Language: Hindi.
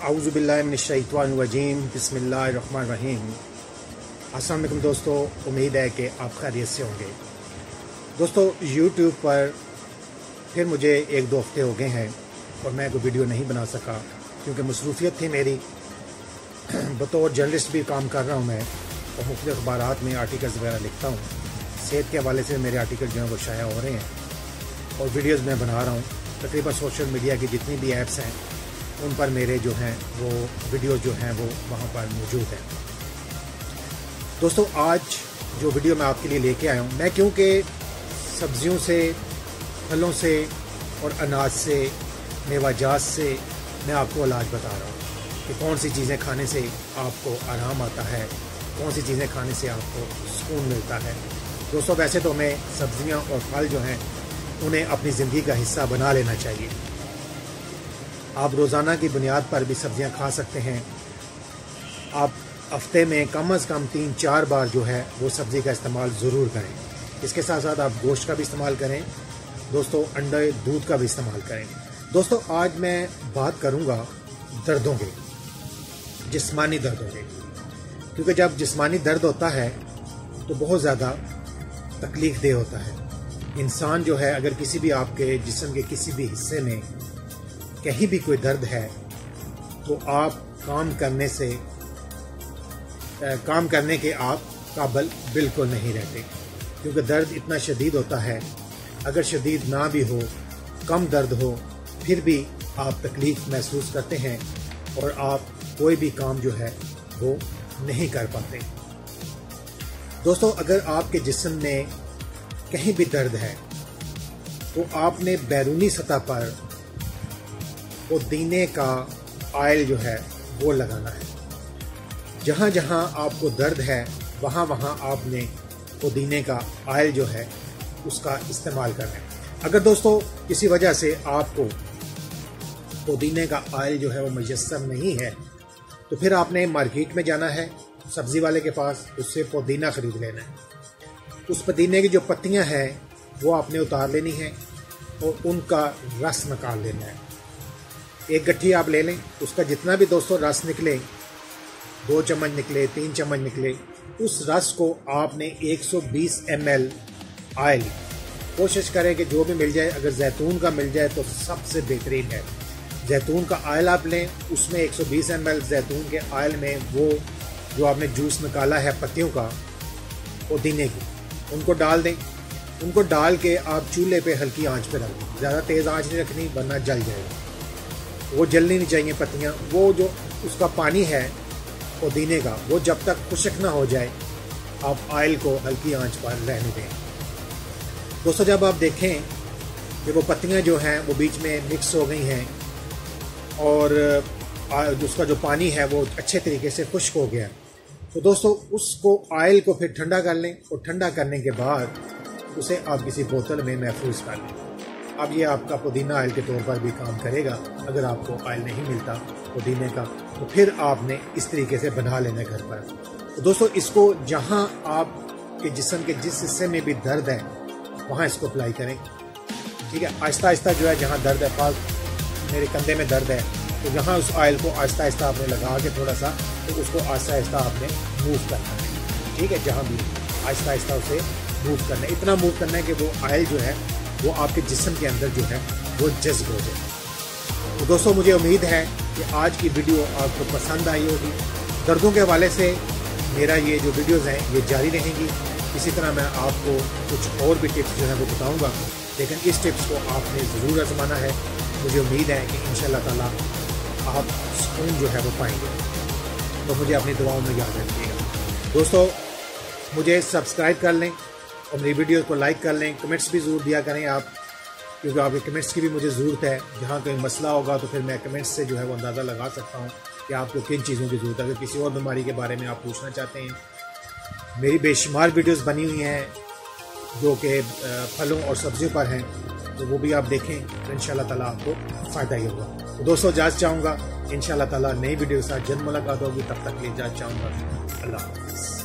औज़ुबिल्लाहि मिनश्शैतानिर्रजीम बिस्मिल्लाहिर्रहमानिर्रहीम। अस्सलाम वालेकुम दोस्तों, उम्मीद है कि आप खैरियत से होंगे। दोस्तों, यूट्यूब पर फिर मुझे 1-2 हफ्ते हो गए हैं और मैं कोई वीडियो नहीं बना सका क्योंकि मसरूफियत थी मेरी। बतौर जर्नलिस्ट भी काम कर रहा हूँ मैं और मुख्तलिफ अखबारात में आर्टिकल्स वगैरह लिखता हूँ। सेहत के हवाले से मेरे आर्टिकल जो हैं वो शाया हो रहे हैं और वीडियोज़ मैं बना रहा हूँ। तकरीबन सोशल मीडिया की जितनी भी ऐप्स हैं उन पर मेरे जो हैं वो वीडियो जो हैं वो वहाँ पर मौजूद हैं। दोस्तों, आज जो वीडियो मैं आपके लिए लेके आया हूँ, मैं क्योंकि सब्जियों से, फलों से और अनाज से, मेवाजात से मैं आपको इलाज बता रहा हूँ कि कौन सी चीज़ें खाने से आपको आराम आता है, कौन सी चीज़ें खाने से आपको सुकून मिलता है। दोस्तों, वैसे तो हमें सब्जियाँ और फल जो हैं उन्हें अपनी ज़िंदगी का हिस्सा बना लेना चाहिए। आप रोज़ाना की बुनियाद पर भी सब्जियां खा सकते हैं। आप हफ्ते में कम से कम 3-4 बार जो है वो सब्ज़ी का इस्तेमाल ज़रूर करें। इसके साथ साथ आप गोश्त का भी इस्तेमाल करें। दोस्तों, अंडे, दूध का भी इस्तेमाल करें। दोस्तों, आज मैं बात करूंगा दर्दों के, जिस्मानी दर्दों के, क्योंकि जब जिस्मानी दर्द होता है तो बहुत ज़्यादा तकलीफ़ देह होता है। इंसान जो है, अगर किसी भी आपके जिस्म के किसी भी हिस्से में कहीं भी कोई दर्द है तो आप काम करने के आप काबिल बिल्कुल नहीं रहते, क्योंकि दर्द इतना शदीद होता है। अगर शदीद ना भी हो, कम दर्द हो, फिर भी आप तकलीफ महसूस करते हैं और आप कोई भी काम जो है वो नहीं कर पाते। दोस्तों, अगर आपके जिस्म में कहीं भी दर्द है तो आपने बैरूनी सतह पर पुदीने का ऑयल जो है वो लगाना है। जहाँ जहाँ आपको दर्द है वहाँ वहाँ आपने पुदीने का ऑयल जो है उसका इस्तेमाल करना है। अगर दोस्तों किसी वजह से आपको पुदीने का ऑयल जो है वो मुयस्सर नहीं है तो फिर आपने मार्केट में जाना है, सब्ज़ी वाले के पास, उससे पुदीना ख़रीद लेना है। उस पुदीने की जो पत्तियाँ हैं वो आपने उतार लेनी है और उनका रस निकाल लेना है। एक गट्ठी आप ले लें, उसका जितना भी दोस्तों रस निकले, 2 चम्मच निकले, 3 चम्मच निकले, उस रस को आपने 120 ml ऑयल, कोशिश करें कि जो भी मिल जाए, अगर जैतून का मिल जाए तो सबसे बेहतरीन है। जैतून का ऑयल आप लें, उसमें 120 ml जैतून के ऑयल में वो जो आपने जूस निकाला है पत्तियों का, पुदीने की, उनको डाल दें। उनको डाल के आप चूल्हे पे हल्की आंच पे रख दें। ज़्यादा तेज़ आंच नहीं रखनी वरना जल जाएगा। वो जलनी नहीं चाहिए पत्तियाँ। वो जो उसका पानी है पुदीने का, वो जब तक खुश्क ना हो जाए आप ऑयल को हल्की आंच पर रहने दें। दोस्तों, जब आप देखें कि वो पत्तियाँ जो हैं वो बीच में मिक्स हो गई हैं और उसका जो पानी है वो अच्छे तरीके से खुश्क हो गया, तो दोस्तों उसको ऑयल को फिर ठंडा कर लें और ठंडा करने के बाद उसे आप किसी बोतल में महफूज कर लें। अब ये आपका पुदीना ऑयल के तौर पर भी काम करेगा। अगर आपको ऑयल नहीं मिलता पुदीने का तो फिर आपने इस तरीके से बना लेना घर पर। तो दोस्तों, इसको जहाँ आपके जिस्म के जिस हिस्से में भी दर्द है वहाँ इसको अप्लाई करें। ठीक है, आहिस्ता आहिस्ता जो है, जहाँ दर्द है, मेरे कंधे में दर्द है तो जहाँ उस ऑयल को आहिस्ता आहिस्ता आपने लगा के थोड़ा सा, तो उसको आहिस्ता आहिस्ता आपने मूव करना है। ठीक है, जहाँ भी आहिस्ता आहिस्ता उसे मूव करना है। इतना मूव करना है कि वो ऑयल जो है वो आपके जिस्म के अंदर जो है वो जज्ब हो जाए। तो दोस्तों, मुझे उम्मीद है कि आज की वीडियो आपको पसंद आई होगी। दर्दों के हवाले से मेरा ये जो वीडियोज़ हैं ये जारी रहेंगी। इसी तरह मैं आपको कुछ और भी टिप्स जो है वो बताऊँगा, लेकिन इस टिप्स को आपने ज़रूर आजमाना है। मुझे उम्मीद है कि इंशाअल्लाह ताला आप सुकून जो है वो पाएंगे। तो मुझे अपनी दुआओं में याद रखिएगा। दोस्तों, मुझे सब्सक्राइब कर लें और मेरी वीडियो को लाइक कर लें। कमेंट्स भी ज़रूर दिया करें आप, क्योंकि आपके कमेंट्स की भी मुझे ज़रूरत है। जहाँ कोई मसला होगा तो फिर मैं कमेंट्स से जो है वो अंदाज़ा लगा सकता हूँ कि आपको किन चीज़ों की ज़रूरत है। अगर किसी और बीमारी के बारे में आप पूछना चाहते हैं, मेरी बेशुमार वीडियोज़ बनी हुई हैं जो कि फलों और सब्जियों पर हैं, तो वो भी आप देखें तो इंशाअल्लाह ताला आपको फ़ायदा ही होगा। तो दोस्तों, इजाज़त चाहूँगा। इंशाअल्लाह ताला नई वीडियो के साथ जल्द मुलाकात होगी। तब तक के लिए इजाज़त चाहूँगा। अल्लाह हाफ़िज़।